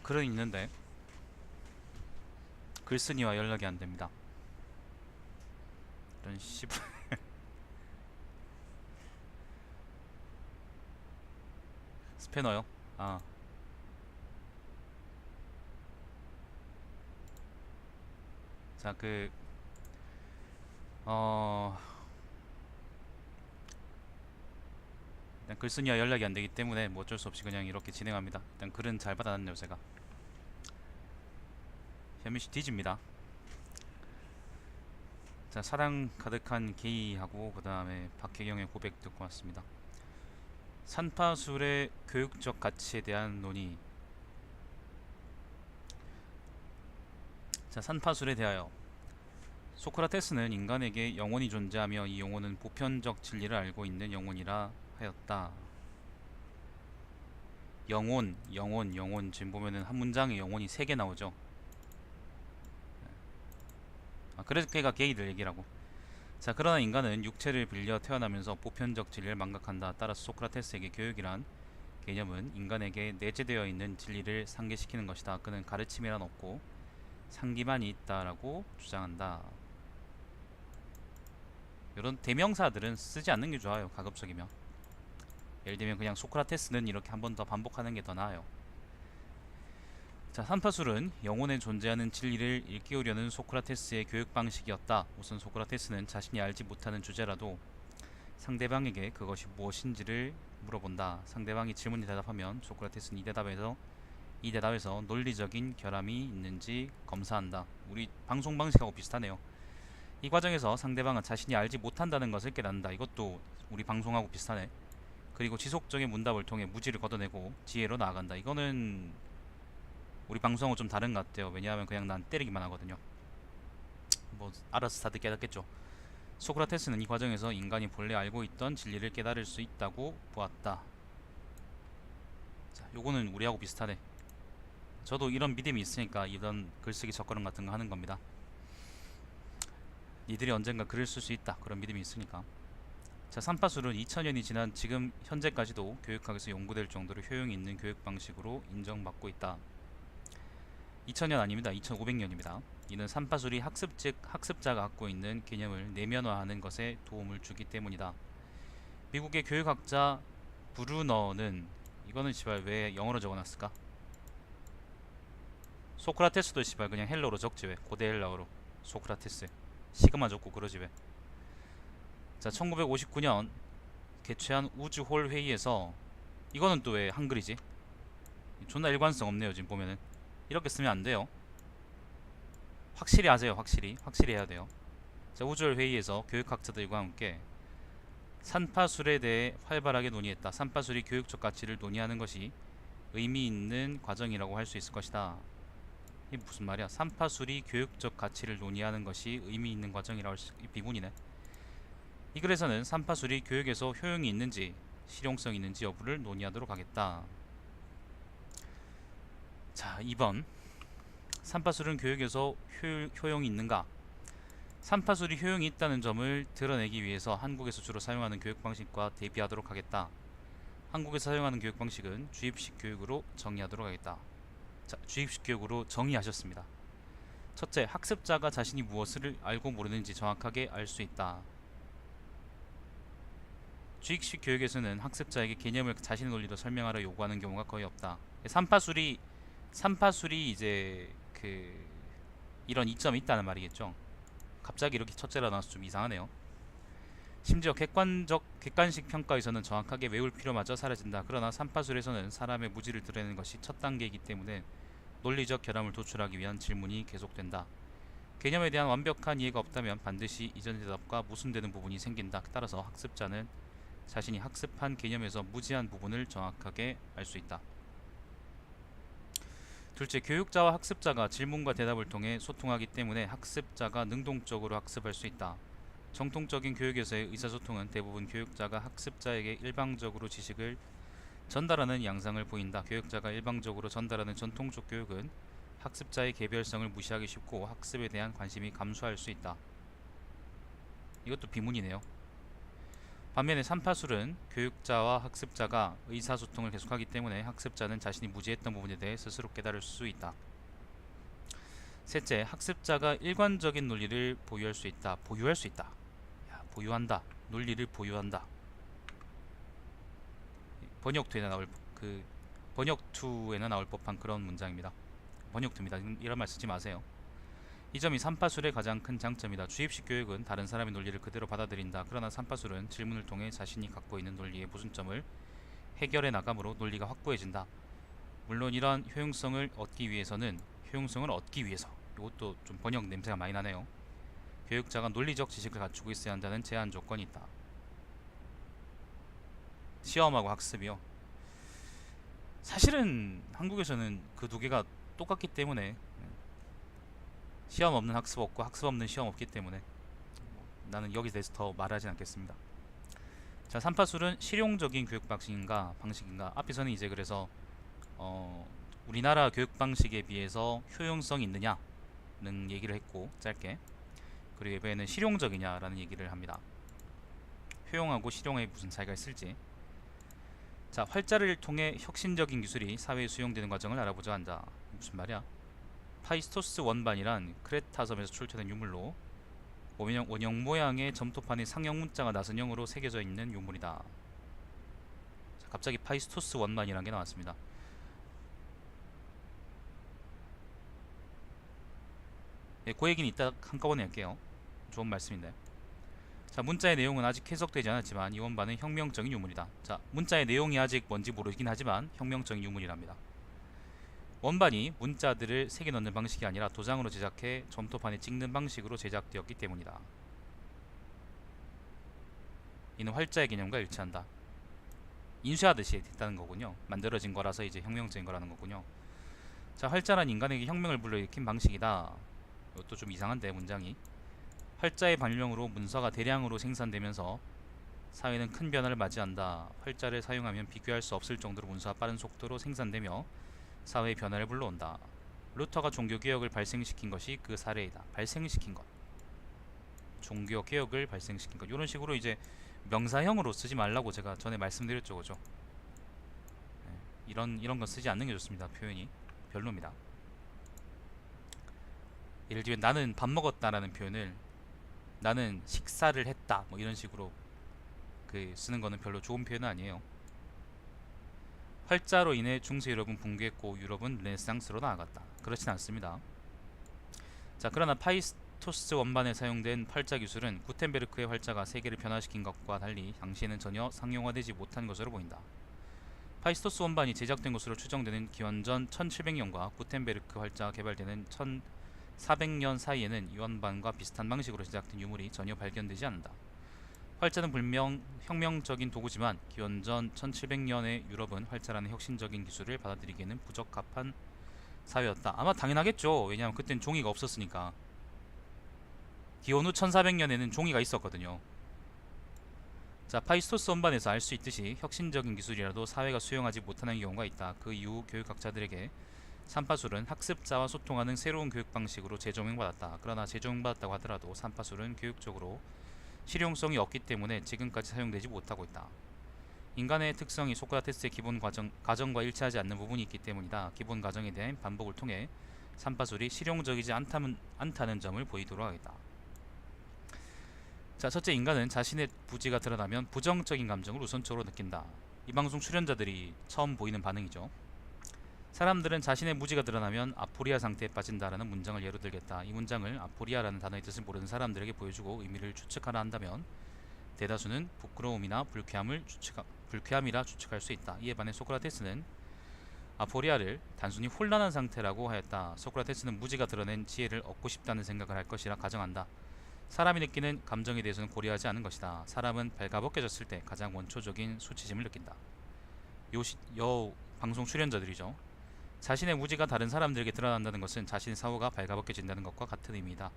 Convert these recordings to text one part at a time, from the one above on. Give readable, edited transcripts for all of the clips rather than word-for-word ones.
글은 있는데 글쓴이와 연락이 안됩니다. 이런 씨. 스패너요? 아, 자, 어, 일단 글쓴이와 연락이 안되기 때문에 뭐 어쩔 수 없이 그냥 이렇게 진행합니다. 일단 글은 잘 받아놨네요, 제가. 현미씨 뒤집니다. 자, 사랑 가득한 게이하고 그 다음에 박혜경의 고백 듣고 왔습니다. 산파술의 교육적 가치에 대한 논의. 자, 산파술에 대하여 소크라테스는 인간에게 영혼이 존재하며 이 영혼은 보편적 진리를 알고 있는 영혼이라 하였다. 영혼 지금 보면은 한 문장에 영혼이 3개 나오죠. 그래서 걔가 게이들 얘기라고. 자, 그러나 인간은 육체를 빌려 태어나면서 보편적 진리를 망각한다. 따라서 소크라테스에게 교육이란 개념은 인간에게 내재되어 있는 진리를 상기시키는 것이다. 그는 가르침이란 없고 상기만 있다라고 주장한다. 이런 대명사들은 쓰지 않는 게 좋아요. 가급적이면. 예를 들면 그냥 소크라테스는 이렇게 한 번 더 반복하는 게 더 나아요. 자, 산파술은 영혼에 존재하는 진리를 일깨우려는 소크라테스의 교육 방식이었다. 우선 소크라테스는 자신이 알지 못하는 주제라도 상대방에게 그것이 무엇인지를 물어본다. 상대방이 질문에 대답하면 소크라테스는 이 대답에서 논리적인 결함이 있는지 검사한다. 우리 방송 방식하고 비슷하네요. 이 과정에서 상대방은 자신이 알지 못한다는 것을 깨닫는다. 이것도 우리 방송하고 비슷하네. 그리고 지속적인 문답을 통해 무지를 걷어내고 지혜로 나아간다. 이거는 우리 방송하고 좀 다른 것 같아요. 왜냐하면 그냥 난 때리기만 하거든요. 뭐 알아서 다들 깨닫겠죠. 소크라테스는 이 과정에서 인간이 본래 알고 있던 진리를 깨달을 수 있다고 보았다. 자, 요거는 우리하고 비슷하네. 저도 이런 믿음이 있으니까 이런 글쓰기 첫걸음 같은 거 하는 겁니다. 니들이 언젠가 글을 쓸 수 있다. 그런 믿음이 있으니까. 자, 산파술은 2000년이 지난 지금 현재까지도 교육학에서 연구될 정도로 효용이 있는 교육 방식으로 인정받고 있다. 2000년 아닙니다. 2500년입니다. 이는 산파술이 학습자가 갖고 있는 개념을 내면화하는 것에 도움을 주기 때문이다. 미국의 교육학자 브루너는 이거는 시발 왜 영어로 적어놨을까? 소크라테스도 시발 그냥 헬러로 적지 왜? 고대 헬라어로 소크라테스 시그마 적고 그러지 왜? 자, 1959년 개최한 우주홀 회의에서 이거는 또 왜 한글이지? 존나 일관성 없네요. 지금 보면은 이렇게 쓰면 안 돼요. 확실히 하세요. 확실히 해야 돼요. 자, 우주홀 회의에서 교육학자들과 함께 산파술에 대해 활발하게 논의했다. 산파술이 교육적 가치를 논의하는 것이 의미 있는 과정이라고 할 수 있을 것이다. 이게 무슨 말이야? 산파술이 교육적 가치를 논의하는 것이 의미 있는 과정이라고 할 수... 비문이네. 이 글에서는 산파술이 교육에서 효용이 있는지 실용성이 있는지 여부를 논의하도록 하겠다. 자, 2번 산파술은 교육에서 효용이 있는가? 산파술이 효용이 있다는 점을 드러내기 위해서 한국에서 주로 사용하는 교육 방식과 대비하도록 하겠다. 한국에서 사용하는 교육 방식은 주입식 교육으로 정의하도록 하겠다. 자, 주입식 교육으로 정의하셨습니다. 첫째, 학습자가 자신이 무엇을 알고 모르는지 정확하게 알 수 있다. 주입식 교육에서는 학습자에게 개념을 자신의 논리로 설명하라 요구하는 경우가 거의 없다. 산파술이 이제 이런 이점이 있다는 말이겠죠. 갑자기 이렇게 첫째로 나와서 좀 이상하네요. 심지어 객관식 평가에서는 정확하게 외울 필요마저 사라진다. 그러나 산파술에서는 사람의 무지를 드러내는 것이 첫 단계이기 때문에 논리적 결함을 도출하기 위한 질문이 계속된다. 개념에 대한 완벽한 이해가 없다면 반드시 이전 대답과 모순되는 부분이 생긴다. 따라서 학습자는 자신이 학습한 개념에서 무지한 부분을 정확하게 알 수 있다. 둘째, 교육자와 학습자가 질문과 대답을 통해 소통하기 때문에 학습자가 능동적으로 학습할 수 있다. 정통적인 교육에서의 의사소통은 대부분 교육자가 학습자에게 일방적으로 지식을 전달하는 양상을 보인다. 교육자가 일방적으로 전달하는 전통적 교육은 학습자의 개별성을 무시하기 쉽고 학습에 대한 관심이 감소할 수 있다. 이것도 비문이네요. 반면에 삼파술은 교육자와 학습자가 의사소통을 계속하기 때문에 학습자는 자신이 무지했던 부분에 대해 스스로 깨달을 수 있다. 셋째, 학습자가 일관적인 논리를 보유할 수 있다. 보유할 수 있다. 야, 보유한다. 논리를 보유한다. 번역2에나 나올 번역2에나 나올 법한 그런 문장입니다. 번역2입니다. 이런 말 쓰지 마세요. 이 점이 삼파술의 가장 큰 장점이다. 주입식 교육은 다른 사람의 논리를 그대로 받아들인다. 그러나 삼파술은 질문을 통해 자신이 갖고 있는 논리의 모순점을 해결해 나감으로 논리가 확고해진다. 물론 이러한 효용성을 얻기 위해서 이것도 좀 번역 냄새가 많이 나네요. 교육자가 논리적 지식을 갖추고 있어야 한다는 제한 조건이 있다. 시험하고 학습이요. 사실은 한국에서는 그 두 개가 똑같기 때문에 시험 없는 학습 없고 학습 없는 시험 없기 때문에 나는 여기에 대해서 더 말하진 않겠습니다. 자, 삼파술은 실용적인 교육 방식인가 앞에서는 이제 그래서 우리나라 교육 방식에 비해서 효용성이 있느냐는 얘기를 했고 짧게, 그리고 이번에는 실용적이냐라는 얘기를 합니다. 효용하고 실용에 무슨 차이가 있을지. 자, 활자를 통해 혁신적인 기술이 사회에 수용되는 과정을 알아보자 한다. 무슨 말이야? 파이스토스 원반이란 크레타 섬에서 출처된 유물로 원형 모양의 점토판에 상형 문자가 나선형으로 새겨져 있는 유물이다. 자, 갑자기 파이스토스 원반이란 게 나왔습니다. 예, 그 얘기는 이따 한꺼번에 할게요. 좋은 말씀인데. 자, 문자의 내용은 아직 해석되지 않았지만 이 원반은 혁명적인 유물이다. 자, 문자의 내용이 아직 뭔지 모르긴 하지만 혁명적인 유물이랍니다. 원반이 문자들을 새겨 넣는 방식이 아니라 도장으로 제작해 점토판에 찍는 방식으로 제작되었기 때문이다. 이는 활자의 개념과 일치한다. 인쇄하듯이 됐다는 거군요. 만들어진 거라서 이제 혁명적인 거라는 거군요. 자, 활자란 인간에게 혁명을 불러일으킨 방식이다. 이것도 좀 이상한데 문장이. 활자의 발명으로 문서가 대량으로 생산되면서 사회는 큰 변화를 맞이한다. 활자를 사용하면 비교할 수 없을 정도로 문서가 빠른 속도로 생산되며 사회의 변화를 불러온다. 루터가 종교개혁을 발생시킨 것이 그 사례이다. 발생시킨 것. 종교개혁을 발생시킨 것. 이런 식으로 이제 명사형으로 쓰지 말라고 제가 전에 말씀드렸죠, 그죠? 네, 이런 건 쓰지 않는 게 좋습니다. 표현이 별로입니다. 예를 들면 나는 밥 먹었다라는 표현을 나는 식사를 했다 뭐 이런 식으로 쓰는 거는 별로 좋은 표현은 아니에요. 활자로 인해 중세 유럽은 붕괴했고 유럽은 르네상스로 나아갔다. 그렇진 않습니다. 자, 그러나 파이스토스 원반에 사용된 활자 기술은 구텐베르크의 활자가 세계를 변화시킨 것과 달리 당시에는 전혀 상용화되지 못한 것으로 보인다. 파이스토스 원반이 제작된 것으로 추정되는 기원전 1700년과 구텐베르크 활자가 개발되는 1400년 사이에는 이 원반과 비슷한 방식으로 제작된 유물이 전혀 발견되지 않는다. 활자는 분명 혁명적인 도구지만 기원전 1700년의 유럽은 활자라는 혁신적인 기술을 받아들이기에는 부적합한 사회였다. 아마 당연하겠죠. 왜냐하면 그땐 종이가 없었으니까. 기원 후 1400년에는 종이가 있었거든요. 자, 파이스토스 원반에서 알 수 있듯이 혁신적인 기술이라도 사회가 수용하지 못하는 경우가 있다. 그 이후 교육학자들에게 삼파술은 학습자와 소통하는 새로운 교육 방식으로 재조명받았다. 그러나 재조명받았다고 하더라도 삼파술은 교육적으로 실용성이 없기 때문에 지금까지 사용되지 못하고 있다. 인간의 특성이 소크라테스의 기본 가정과 일치하지 않는 부분이 있기 때문이다. 기본 가정에 대한 반복을 통해 삼파술이 실용적이지 않다는 점을 보이도록 하겠다. 자, 첫째, 인간은 자신의 부지가 드러나면 부정적인 감정을 우선적으로 느낀다. 이 방송 출연자들이 처음 보이는 반응이죠. 사람들은 자신의 무지가 드러나면 아포리아 상태에 빠진다라는 문장을 예로 들겠다. 이 문장을 아포리아라는 단어의 뜻을 모르는 사람들에게 보여주고 의미를 추측하라 한다면 대다수는 부끄러움이나 불쾌함이라 추측할 수 있다. 이에 반해 소크라테스는 아포리아를 단순히 혼란한 상태라고 하였다. 소크라테스는 무지가 드러낸 지혜를 얻고 싶다는 생각을 할 것이라 가정한다. 사람이 느끼는 감정에 대해서는 고려하지 않은 것이다. 사람은 발가벗겨졌을 때 가장 원초적인 수치심을 느낀다. 요 방송 출연자들이죠. 자신의 무지가 다른 사람들에게 드러난다는 것은 자신의 사고가 발가벗겨진다는 것과 같은 의미이다.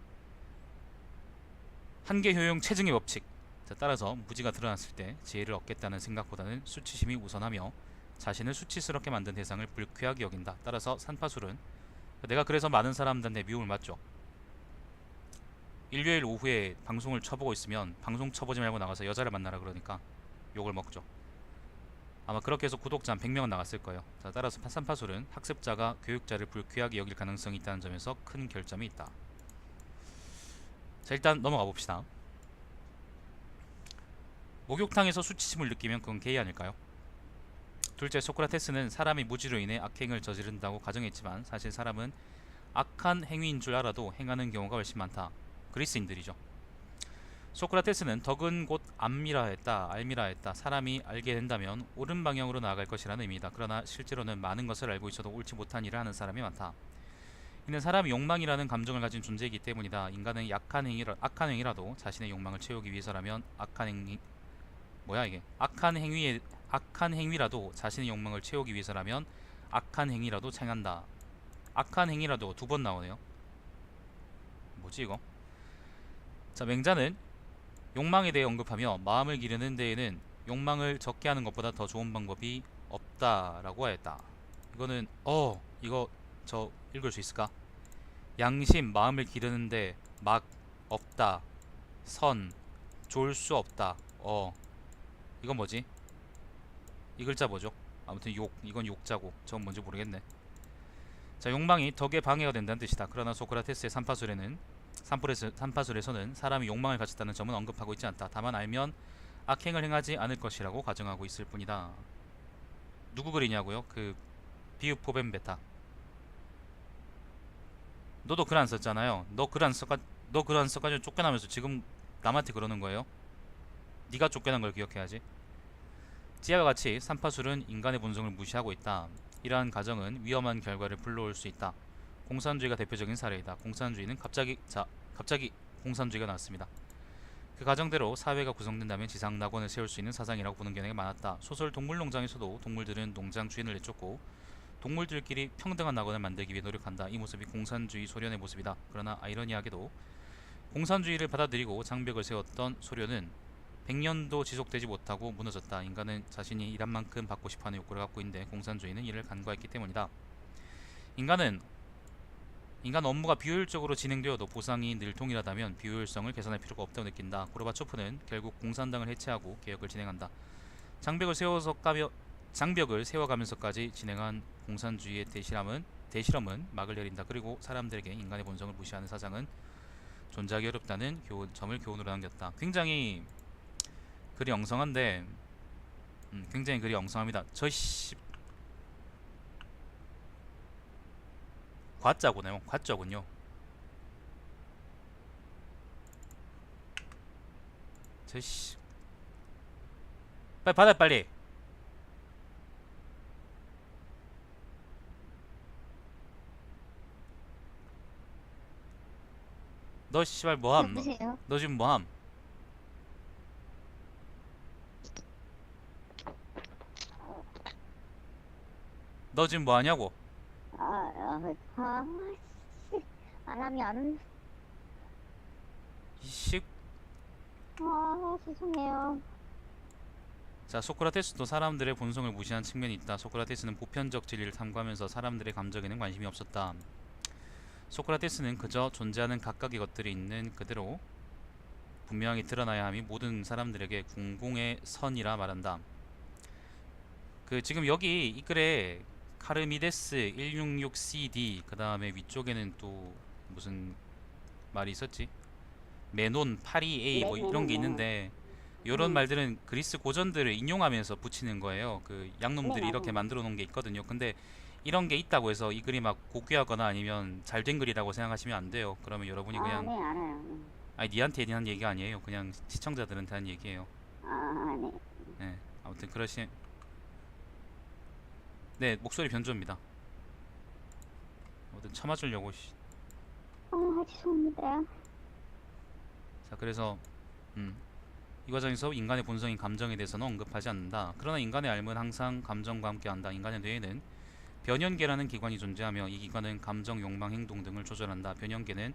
한계 효용 체증의 법칙. 자, 따라서 무지가 드러났을 때 지혜를 얻겠다는 생각보다는 수치심이 우선하며 자신을 수치스럽게 만든 대상을 불쾌하게 여긴다. 따라서 산파술은 내가 그래서 많은 사람들한테 미움을 받죠. 일요일 오후에 방송을 쳐보고 있으면 방송 쳐보지 말고 나가서 여자를 만나라 그러니까 욕을 먹죠. 아마 그렇게 해서 구독자 한 100명은 나갔을 거예요. 자, 따라서 삼파술은 학습자가 교육자를 불쾌하게 여길 가능성이 있다는 점에서 큰 결점이 있다. 자, 일단 넘어가 봅시다. 목욕탕에서 수치심을 느끼면 그건 게이 아닐까요? 둘째, 소크라테스는 사람이 무지로 인해 악행을 저지른다고 가정했지만 사실 사람은 악한 행위인 줄 알아도 행하는 경우가 훨씬 많다. 그리스인들이죠. 소크라테스는 덕은 곧 암미라 했다, 알미라 했다. 사람이 알게 된다면 옳은 방향으로 나아갈 것이라는 의미다. 그러나 실제로는 많은 것을 알고 있어도 옳지 못한 일을 하는 사람이 많다. 이는 사람이 욕망이라는 감정을 가진 존재이기 때문이다. 인간은 악한 행위라도 자신의 욕망을 채우기 위해서라면 악한 행위라도 자신의 욕망을 채우기 위해서라면 악한 행위라도 행한다. 악한 행위라도 두 번 나오네요. 뭐지 이거? 자, 맹자는 욕망에 대해 언급하며 마음을 기르는 데에는 욕망을 적게 하는 것보다 더 좋은 방법이 없다라고 하였다. 이거는 이거 저 읽을 수 있을까? 양심, 마음을 기르는데 막, 없다, 선, 좋을 수 없다. 이건 뭐지? 이 글자 뭐죠? 아무튼 이건 욕자고 저건 뭔지 모르겠네. 자, 욕망이 덕에 방해가 된다는 뜻이다. 그러나 소크라테스의 삼파술에서는 사람이 욕망을 가졌다는 점은 언급하고 있지 않다. 다만 알면 악행을 행하지 않을 것이라고 가정하고 있을 뿐이다. 누구 글이냐고요? 그 비읍포벤베타. 너도 글 안 썼잖아요. 너 글 안 써가지고 쫓겨나면서 지금 남한테 그러는 거예요? 네가 쫓겨난 걸 기억해야지. 지하와 같이 삼파술은 인간의 본성을 무시하고 있다. 이러한 가정은 위험한 결과를 불러올 수 있다. 공산주의가 대표적인 사례이다. 공산주의는 갑자기 공산주의가 나왔습니다. 그 가정대로 사회가 구성된다면 지상 낙원을 세울 수 있는 사상이라고 보는 견해가 많았다. 소설 동물농장에서도 동물들은 농장 주인을 내쫓고 동물들끼리 평등한 낙원을 만들기 위해 노력한다. 이 모습이 공산주의 소련의 모습이다. 그러나 아이러니하게도 공산주의를 받아들이고 장벽을 세웠던 소련은 100년도 지속되지 못하고 무너졌다. 인간은 자신이 일한 만큼 받고 싶어하는 욕구를 갖고 있는데 공산주의는 이를 간과했기 때문이다. 인간 업무가 비효율적으로 진행되어도 보상이 늘 동일하다면 비효율성을 개선할 필요가 없다고 느낀다. 고르바초프는 결국 공산당을 해체하고 개혁을 진행한다. 장벽을 세워가면서까지 진행한 공산주의의 대실험은 막을 내린다. 그리고 사람들에게 인간의 본성을 무시하는 사상은 존재하기 어렵다는 점을 교훈으로 남겼다. 굉장히 글이 엉성한데 굉장히 글이 엉성합니다. 과자군요. 과자군요. 빨리 받아 빨리. 너 씨발 뭐함? 여보세요? 너 지금 뭐함? 너 지금 뭐하냐고? 씨. 안 하면. 이씨. 죄송해요. 자, 소크라테스도 사람들의 본성을 무시한 측면이 있다. 소크라테스는 보편적 진리를 탐구하면서 사람들의 감정에는 관심이 없었다. 소크라테스는 그저 존재하는 각각의 것들이 있는 그대로 분명히 드러나야 함이 모든 사람들에게 공공의 선이라 말한다. 지금 여기 이 글에 카르미데스 166CD 그 다음에 위쪽에는 또 무슨 말이 있었지? 메논 82A 뭐 이런 게 있는데 이런 말들은 그리스 고전들을 인용하면서 붙이는 거예요. 그 양놈들이 네, 이렇게 맞아요. 만들어 놓은 게 있거든요. 근데 이런 게 있다고 해서 이 글이 막 고귀하거나 아니면 잘된 글이라고 생각하시면 안 돼요. 그러면 여러분이 그냥 네, 알아요. 아니 니한테 대한 얘기가 아니에요. 그냥 시청자들한테 한 얘기예요. 네. 네, 아무튼 네, 목소리 변조입니다. 아무튼 참아주려고. 죄송합니다. 자, 그래서 이 과정에서 인간의 본성인 감정에 대해서는 언급하지 않는다. 그러나 인간의 삶은 항상 감정과 함께한다. 인간의 뇌에는 변연계라는 기관이 존재하며 이 기관은 감정, 욕망, 행동 등을 조절한다. 변연계는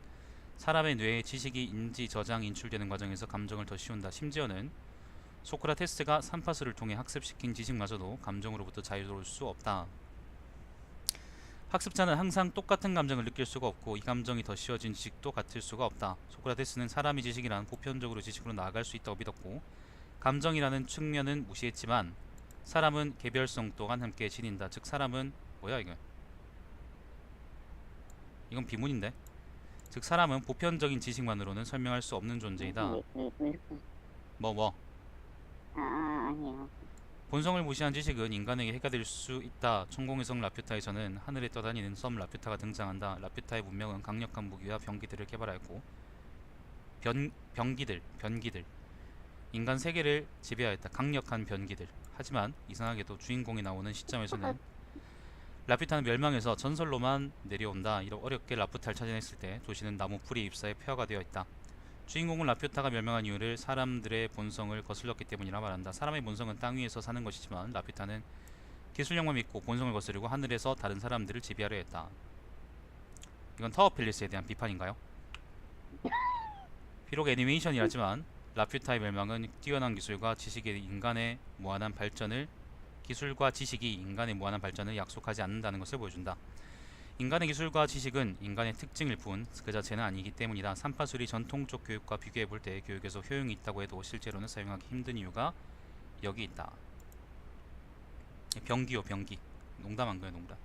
사람의 뇌에 지식이 인지, 저장, 인출되는 과정에서 감정을 더 씌운다. 심지어는 소크라테스가 삼파수를 통해 학습시킨 지식마저도 감정으로부터 자유로울 수 없다. 학습자는 항상 똑같은 감정을 느낄 수가 없고 이 감정이 더 씌워진 지식도 같을 수가 없다. 소크라테스는 사람의 지식이란 보편적으로 지식으로 나아갈 수 있다고 믿었고 감정이라는 측면은 무시했지만 사람은 개별성 또한 함께 지닌다. 즉 사람은 뭐야 이거? 이건 비문인데. 즉 사람은 보편적인 지식만으로는 설명할 수 없는 존재이다. 왜, 뭐 아니요. 본성을 무시한 지식은 인간에게 해가 될 수 있다. 천공의 라퓨타에서는 하늘에 떠다니는 섬 라퓨타가 등장한다. 라퓨타의 문명은 강력한 무기와 병기들을 개발하였고 변기들 인간 세계를 지배하였다. 강력한 변기들. 하지만 이상하게도 주인공이 나오는 시점에서는 라퓨타는 멸망해서 전설로만 내려온다. 이렇게 어렵게 라퓨타를 찾아냈을 때 도시는 나무 풀이 잎사에 폐허가 되어 있다. 주인공은 라퓨타가 멸망한 이유를 사람들의 본성을 거슬렀기 때문이라 말한다. 사람의 본성은 땅 위에서 사는 것이지만 라퓨타는 기술력만 믿고 본성을 거스르고 하늘에서 다른 사람들을 지배하려 했다. 이건 타워 팰리스에 대한 비판인가요? 비록 애니메이션이라지만 라퓨타의 멸망은 뛰어난 기술과 지식이 인간의 무한한 발전을 약속하지 않는다는 것을 보여준다. 인간의 기술과 지식은 인간의 특징일 뿐 그 자체는 아니기 때문이다. 삼파술이 전통적 교육과 비교해 볼 때 교육에서 효용이 있다고 해도 실제로는 사용하기 힘든 이유가 여기 있다. 병기요, 병기. 농담한 거예요, 농담.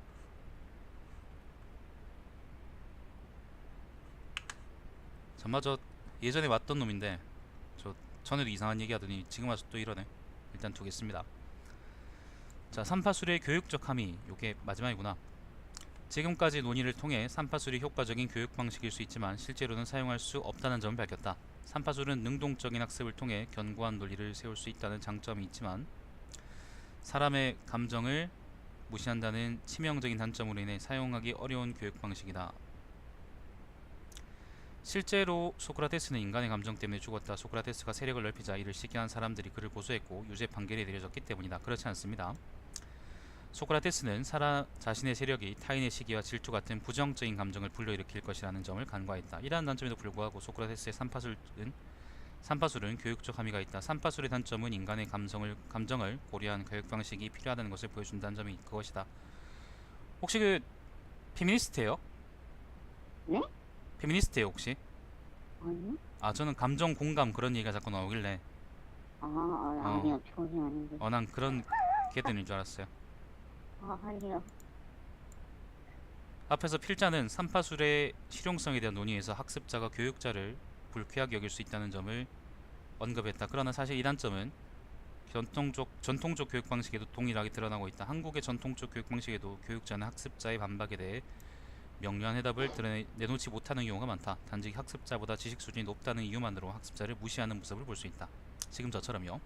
정말 저 예전에 왔던 놈인데 저 전에도 이상한 얘기 하더니 지금 와서 또 이러네. 일단 두겠습니다. 자, 삼파술의 교육적 함의. 요게 마지막이구나. 지금까지 논의를 통해 삼파술이 효과적인 교육 방식일 수 있지만 실제로는 사용할 수 없다는 점을 밝혔다. 삼파술은 능동적인 학습을 통해 견고한 논리를 세울 수 있다는 장점이 있지만 사람의 감정을 무시한다는 치명적인 단점으로 인해 사용하기 어려운 교육 방식이다. 실제로 소크라테스는 인간의 감정 때문에 죽었다. 소크라테스가 세력을 넓히자 이를 시기한 사람들이 그를 고소했고 유죄 판결이 내려졌기 때문이다. 그렇지 않습니다. 소크라테스는 자신의 세력이 타인의 시기와 질투 같은 부정적인 감정을 불러일으킬 것이라는 점을 간과했다. 이러한 단점에도 불구하고 소크라테스의 삼파술은 교육적 함의가 있다. 삼파술의 단점은 인간의 감정을 고려한 교육 방식이 필요하다는 것을 보여준다는 점이 그것이다. 혹시 그 페미니스트예요? 네? 페미니스트예요 혹시? 아니요? 아 저는 감정 공감 그런 얘기가 자꾸 나오길래 아니요. 전혀 아닌데. 난 그런 개들인 줄 알았어요. 아니요. 앞에서 필자는 삼파술의 실용성에 대한 논의에서 학습자가 교육자를 불쾌하게 여길 수 있다는 점을 언급했다. 그러나 사실 이 단점은 전통적 교육 방식에도 동일하게 드러나고 있다. 한국의 전통적 교육 방식에도 교육자는 학습자의 반박에 대해 명료한 해답을 내놓지 못하는 경우가 많다. 단지 학습자보다 지식 수준이 높다는 이유만으로 학습자를 무시하는 모습을 볼 수 있다. 지금 저처럼요.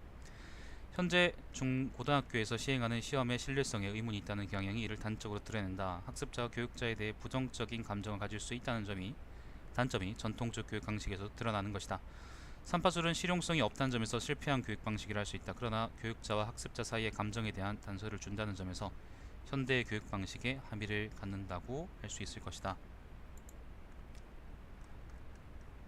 현재 중고등학교에서 시행하는 시험의 신뢰성에 의문이 있다는 경향이 이를 단적으로 드러낸다. 학습자가 교육자에 대해 부정적인 감정을 가질 수 있다는 단점이 전통적 교육 방식에서 드러나는 것이다. 삼파술은 실용성이 없다는 점에서 실패한 교육 방식이라 할 수 있다. 그러나 교육자와 학습자 사이의 감정에 대한 단서를 준다는 점에서 현대의 교육 방식에 함의를 갖는다고 할 수 있을 것이다.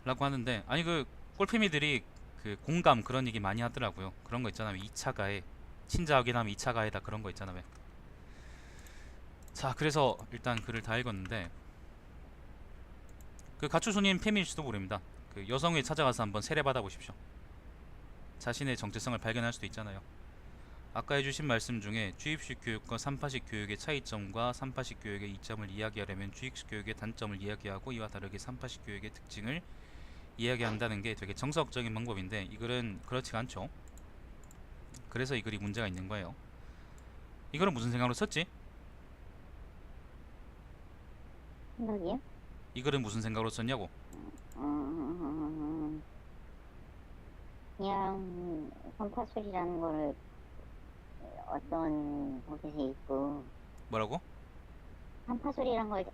라고 하는데 아니 그 꼴패미들이 그 공감 그런 얘기 많이 하더라고요. 그런 거 있잖아요. 2차 가해 친자 확인하면 2차 가해다 그런 거 있잖아요. 자 그래서 일단 글을 다 읽었는데 그 가출소님 팸일지도 모릅니다. 그 여성에 찾아가서 한번 세례받아 보십시오. 자신의 정체성을 발견할 수도 있잖아요. 아까 해주신 말씀 중에 주입식 교육과 삼파식 교육의 차이점과 삼파식 교육의 이점을 이야기하려면 주입식 교육의 단점을 이야기하고 이와 다르게 삼파식 교육의 특징을 이야기한다는 게 되게 정석적인 방법인데 이 글은 그렇지가 않죠. 그래서 이 글이 문제가 있는 거예요. 이 글은 무슨 생각으로 썼지? 생각이요? 이 글은 무슨 생각으로 썼냐고? 그냥 선파술이라는 거를 어떤 곳에서 읽고 뭐라고? 선파술이라는 걸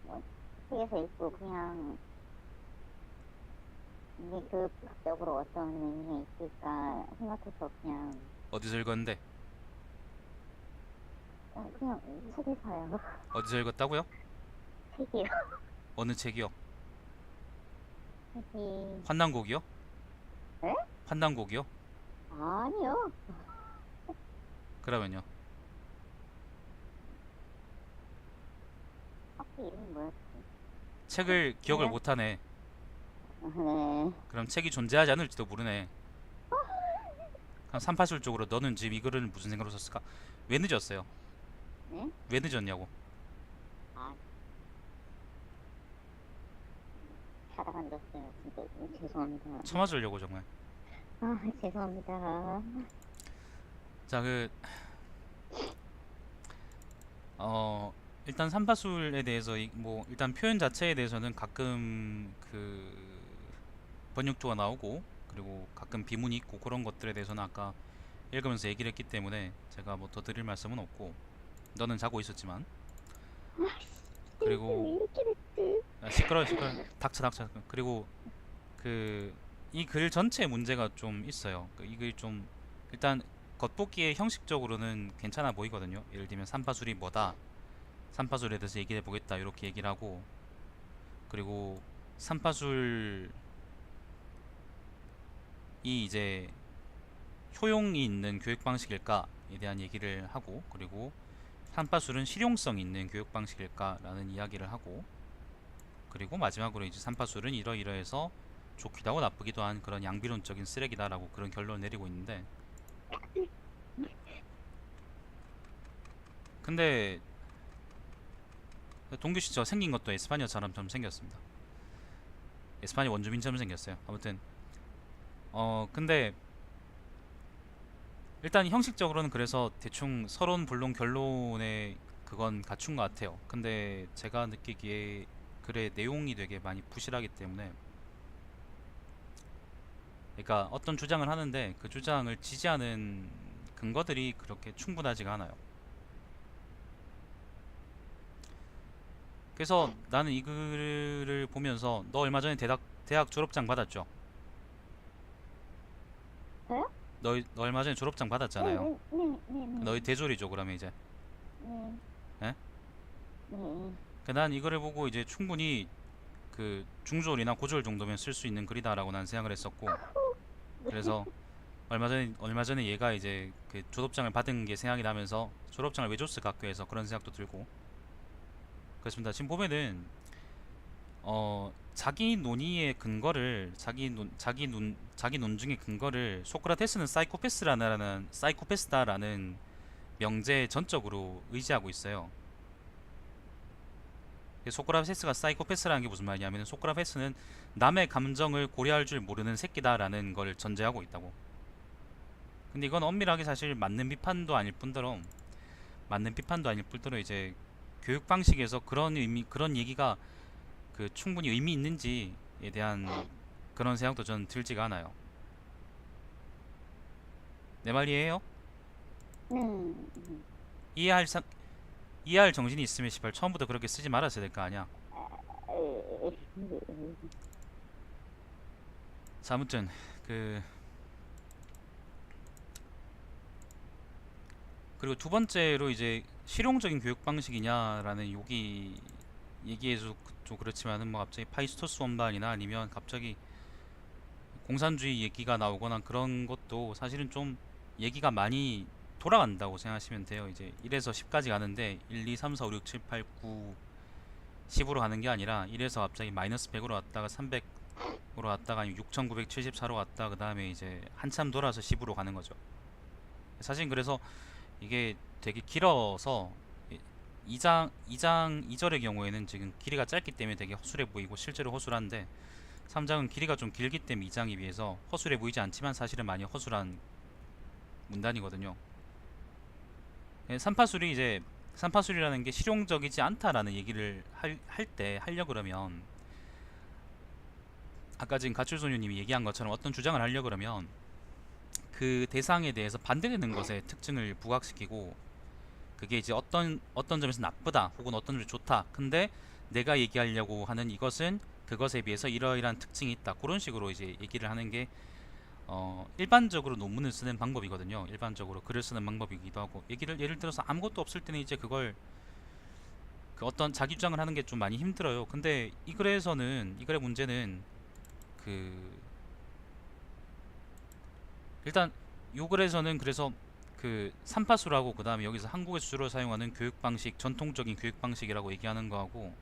책에서 읽고 그냥 이게 교육적으로 어떤 의미가 있을까 생각해서 그냥 어디서 읽었는데? 그냥 책에서요. 어디서 읽었다고요? 책이요. 어느 책이요? 책이 환단곡이요? 에? 환단곡이요? 아니요. 그러면요? 이름이 뭐였지? 책을 기억을 네? 못하네. 네. 그럼 책이 존재하지 않을지도 모르네. 그럼 삼파술 쪽으로 너는 지금 이 글을 무슨 생각으로 썼을까? 왜 늦었어요? 네? 왜 늦었냐고. 아, 자다가 앉았어요. 진짜 죄송합니다. 참아주려고 정말. 아, 죄송합니다. 자, 일단 삼파술에 대해서 뭐 일단 표현 자체에 대해서는 가끔 번역조가 나오고 그리고 가끔 비문이 있고 그런 것들에 대해서는 아까 읽으면서 얘기를 했기 때문에 제가 뭐 더 드릴 말씀은 없고 너는 자고 있었지만 그리고 이렇게 됐지? 시끄러워 시끄러워 닥쳐 그리고 이 글 전체의 문제가 좀 있어요. 이 글 좀 일단 겉보기에 형식적으로는 괜찮아 보이거든요. 예를 들면 삼파술이 뭐다, 삼파술에 대해서 얘기해 보겠다 이렇게 얘기를 하고 그리고 삼파술이 이제 효용이 있는 교육 방식일까에 대한 얘기를 하고 그리고 삼파술은 실용성 있는 교육 방식일까라는 이야기를 하고 그리고 마지막으로 이제 삼파술은 이러이러해서 좋기도 하고 나쁘기도 한 그런 양비론적인 쓰레기다라고 그런 결론을 내리고 있는데 근데 동규씨 저 생긴 것도 에스파니아처럼 좀 생겼습니다. 에스파니아 원주민처럼 생겼어요. 아무튼 근데 일단 형식적으로는 그래서 대충 서론 본론 결론에 그건 갖춘 것 같아요. 근데 제가 느끼기에 글의 내용이 되게 많이 부실하기 때문에 그러니까 어떤 주장을 하는데 그 주장을 지지하는 근거들이 그렇게 충분하지가 않아요. 그래서 나는 이 글을 보면서 너 얼마 전에 대학 졸업장 받았죠? 저요? 너 얼마 전에 졸업장 받았잖아요. 네. 너희 대졸이죠 그러면 이제. 네. 예? 네. 난 이거를 보고 이제 충분히 중졸이나 고졸 정도면 쓸 수 있는 글이다라고 난 생각을 했었고 그래서 얼마 전에 얘가 이제 그 졸업장을 받은 게 생각이 나면서 졸업장을 왜 줬을까 학교에서 그런 생각도 들고 그렇습니다. 지금 보면은 자기 논의의 근거를 자기 논증의 근거를 소크라테스는 사이코패스다라는 명제에 전적으로 의지하고 있어요. 소크라테스가 사이코패스라는 게 무슨 말이냐면 소크라테스는 남의 감정을 고려할 줄 모르는 새끼다라는 걸 전제하고 있다고. 근데 이건 엄밀하게 사실 맞는 비판도 아닐 뿐더러 이제 교육 방식에서 그런 얘기가 충분히 의미 있는지에 대한 그런 생각도 저는 들지가 않아요. 내 말 이해해요? 네. 이해할 상 이해할 정신이 있으면 시발 처음부터 그렇게 쓰지 말았어야 될 거 아니야. 자, 아무튼 그리고 두 번째로 이제 실용적인 교육 방식이냐라는 얘기에서 좀 그렇지만은 뭐 갑자기 파이스토스 원반이나 아니면 갑자기 공산주의 얘기가 나오거나 그런 것도 사실은 좀 얘기가 많이 돌아간다고 생각하시면 돼요. 이제 1에서 10까지 가는데 1, 2, 3, 4, 5, 6, 7, 8, 9, 10으로 가는 게 아니라 1에서 갑자기 마이너스 100으로 왔다가 300으로 왔다가 6974로 왔다가 그 다음에 이제 한참 돌아서 10으로 가는 거죠. 사실 그래서 이게 되게 길어서 2절의 경우에는 지금 길이가 짧기 때문에 되게 허술해 보이고 실제로 허술한데 3장은 길이가 좀 길기 때문에 2장에 비해서 허술해 보이지 않지만 사실은 많이 허술한 문단이거든요. 삼파술이라는 게 실용적이지 않다라는 얘기를 하려 그러면 아까 지금 가출소녀님이 얘기한 것처럼 어떤 주장을 하려 그러면 그 대상에 대해서 반대되는 것에 특징을 부각시키고 그게 이제 어떤 점에서 나쁘다 혹은 어떤 점에서 좋다 근데 내가 얘기하려고 하는 이것은 그것에 비해서 이러이러한 특징이 있다 그런 식으로 이제 얘기를 하는 게 일반적으로 논문을 쓰는 방법이거든요. 일반적으로 글을 쓰는 방법이기도 하고 예를 들어서 아무것도 없을 때는 이제 그걸 어떤 자기 주장을 하는 게 좀 많이 힘들어요. 근데 이 글의 문제는 일단 요 글에서는 그래서 삼파수라고 그 다음에 여기서 한국에서 주로 사용하는 교육 방식 전통적인 교육 방식이라고 얘기하는 거하고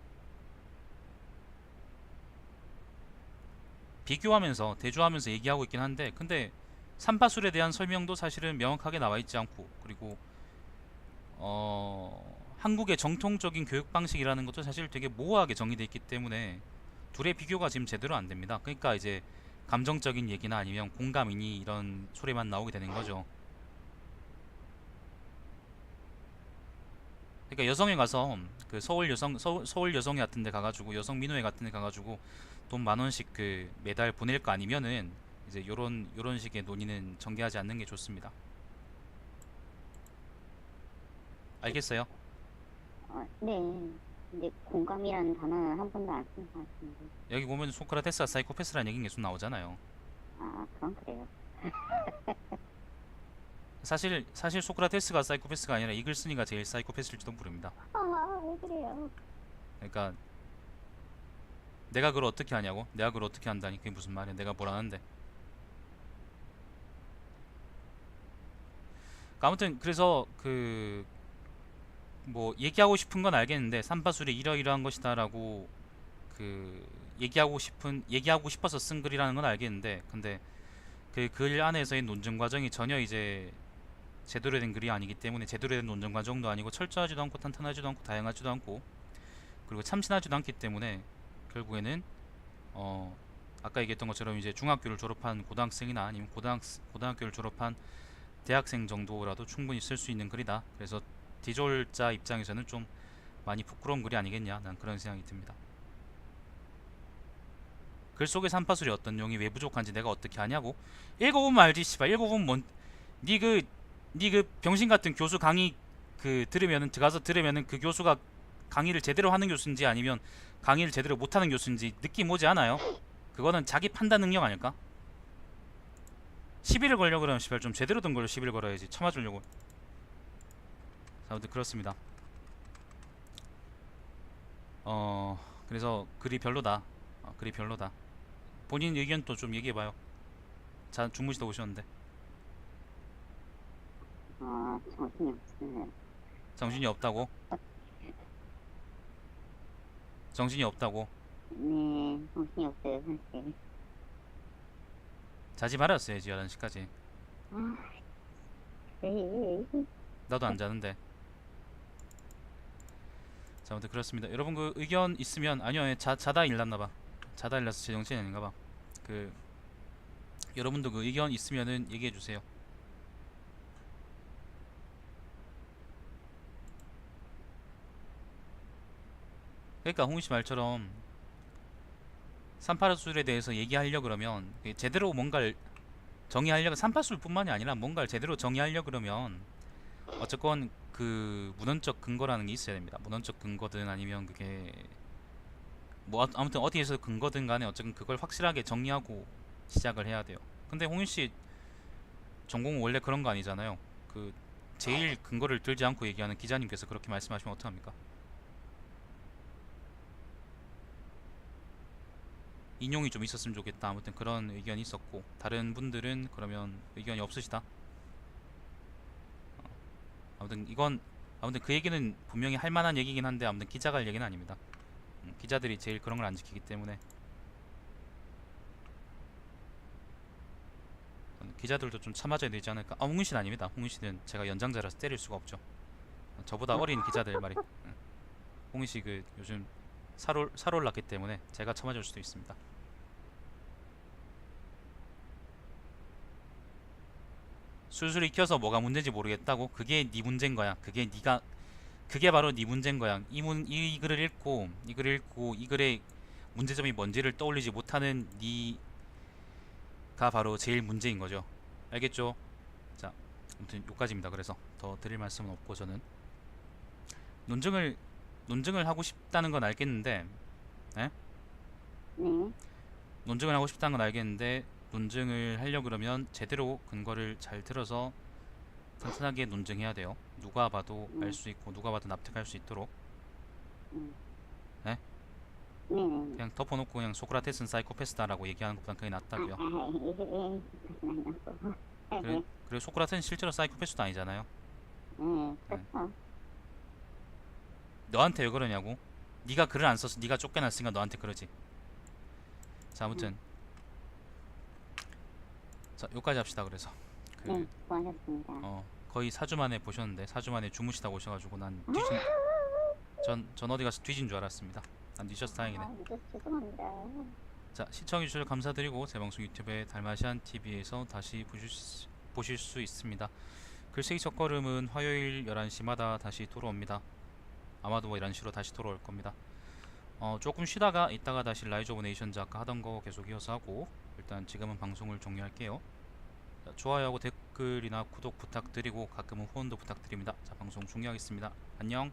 비교하면서 대조하면서 얘기하고 있긴 한데, 근데 삼파술에 대한 설명도 사실은 명확하게 나와 있지 않고, 그리고 한국의 정통적인 교육 방식이라는 것도 사실 되게 모호하게 정의되어 있기 때문에 둘의 비교가 지금 제대로 안 됩니다. 그러니까 이제 감정적인 얘기나 아니면 공감이니 이런 소리만 나오게 되는 거죠. 그러니까 여성회 가서 그 서울 여성회 같은 데 가가지고 여성 민호회 같은 데 가가지고 돈 10,000원씩 그 매달 보낼 거 아니면은 이제 요런 식의 논의는 전개하지 않는 게 좋습니다. 알겠어요? 네. 근데 공감이라는 단어는 한 번도 안 쓴 것 같은데. 여기 보면 소크라테스가 사이코패스라는 얘기가 계속 나오잖아요. 그건 그래요. 사실 소크라테스가 사이코패스가 아니라 이글스니가 제일 사이코패스일지도 모릅니다. 왜 그래요? 그러니까 내가 그걸 어떻게 하냐고? 내가 그걸 어떻게 한다니? 그게 무슨 말이야? 내가 뭘 하는데? 그러니까 아무튼 그래서 그 뭐 얘기하고 싶은 건 알겠는데 삼파술이 이러이러한 것이다라고 그 얘기하고 싶어서 쓴 글이라는 건 알겠는데, 근데 그 글 안에서의 논증 과정이 전혀 이제 제대로 된 글이 아니기 때문에, 제대로 된 논증 과정도 아니고 철저하지도 않고 탄탄하지도 않고 다양하지도 않고 그리고 참신하지도 않기 때문에 결국에는 아까 얘기했던 것처럼 이제 중학교를 졸업한 고등학생이나 아니면 고등학교를 졸업한 대학생 정도라도 충분히 쓸 수 있는 글이다. 그래서 디졸자 입장에서는 좀 많이 부끄러운 글이 아니겠냐, 난 그런 생각이 듭니다. 글 속의 삼파술이 어떤 내용이 왜 부족한지 내가 어떻게 아냐고? 읽어보면 알지 씨발. 읽어보면 뭔 니 그 병신 같은 교수 강의 그 들으면은 들어가서 들으면은 그 교수가 강의를 제대로 하는 교수인지 아니면 강의를 제대로 못하는 교수인지 느낌 오지 않아요? 그거는 자기 판단 능력 아닐까? 시비를 걸려 그러면 씨발 좀 제대로 된 걸로 시비를 걸어야지. 참아주려고. 아무튼 그렇습니다. 그래서 글이 별로다. 글이 별로다. 본인 의견 또 좀 얘기해봐요. 자, 주무시다 오셨는데. 정신이 없어요. 정신이 없다고? 정신이 없다고? 네, 정신이 없어요, 사실. 자지 말았어야지 11시까지. 네. 나도 안 자는데. 자, 아무튼 그렇습니다. 여러분 그 의견 있으면, 아니요, 자다 일났나봐. 자다 일나서 제정신이 아닌가봐. 그 여러분도 그 의견 있으면은 얘기해주세요. 그러니까 홍씨 말처럼 삼파술에 대해서 얘기하려 그러면 제대로 뭔가를 정의하려고, 삼파술뿐만이 아니라 뭔가를 제대로 정의하려 그러면 어쨌건 그 문헌적 근거라는 게 있어야 됩니다. 문헌적 근거든 아니면 그게 뭐 아무튼 어디에서 근거든 간에 어쨌든 그걸 확실하게 정리하고 시작을 해야 돼요. 근데 홍윤 씨 전공은 원래 그런 거 아니잖아요. 그 제일 근거를 들지 않고 얘기하는 기자님께서 그렇게 말씀하시면 어떡합니까? 인용이 좀 있었으면 좋겠다. 아무튼 그런 의견이 있었고, 다른 분들은 그러면 의견이 없으시다. 아무튼 그 얘기는 분명히 할 만한 얘기긴 한데 아무튼 기자가 할 얘기는 아닙니다. 기자들이 제일 그런 걸 안 지키기 때문에 기자들도 좀 참아줘야 되지 않을까. 홍윤 씨는 아닙니다. 홍윤 씨는 제가 연장자라서 때릴 수가 없죠. 저보다 어린 기자들 말이. 홍윤 씨 그 요즘 살올 났기 때문에 제가 참아줄 수도 있습니다. 술술 익혀서 뭐가 문제인지 모르겠다고? 그게 네 문제인 거야. 그게 바로 네 문제인 거야. 이 글을 읽고 이 글의 문제점이 뭔지를 떠올리지 못하는 네가 바로 제일 문제인 거죠. 알겠죠? 자, 아무튼 여기까지입니다. 그래서 더 드릴 말씀은 없고, 저는 논증을 하고 싶다는 건 알겠는데, 예? 네. 논증을 하고 싶다는 건 알겠는데 논증을 하려 그러면 제대로 근거를 잘 들어서 탄탄하게 논증해야 돼요. 누가 봐도 알 수 있고 누가 봐도 납득할 수 있도록. 음. 네? 네네. 그냥 덮어놓고 그냥 소크라테스는 사이코패스다라고 얘기하는 것보단 그게 낫다고요. 그리고 소크라테스는 실제로 사이코패스도 아니잖아요. 그렇죠. 너한테 왜 그러냐고? 네가 글을 안 써서 네가 쫓겨났으니까 너한테 그러지. 자, 아무튼 자, 여기까지 합시다. 그래서 네, 수고하셨습니다. 거의 4주 만에 보셨는데 4주 만에 주무시다 오셔가지고 전 어디 가서 뒤진 줄 알았습니다. 안 뒤져서 다행이네. 늦어서 죄송합니다. 자, 시청해주셔서 감사드리고 제 방송 유튜브에 달마시안 TV에서 다시 보실 수 있습니다. 글쓰기 첫걸음은 화요일 11시마다 다시 돌아옵니다. 아마도 뭐 11시로 다시 돌아올 겁니다. 조금 쉬다가 이따가 다시 라이즈 오브 네이션즈 아까 하던 거 계속 이어서 하고, 일단 지금은 방송을 종료할게요. 자, 좋아요하고 댓글이나 구독 부탁드리고 가끔은 후원도 부탁드립니다. 자, 방송 종료하겠습니다. 안녕.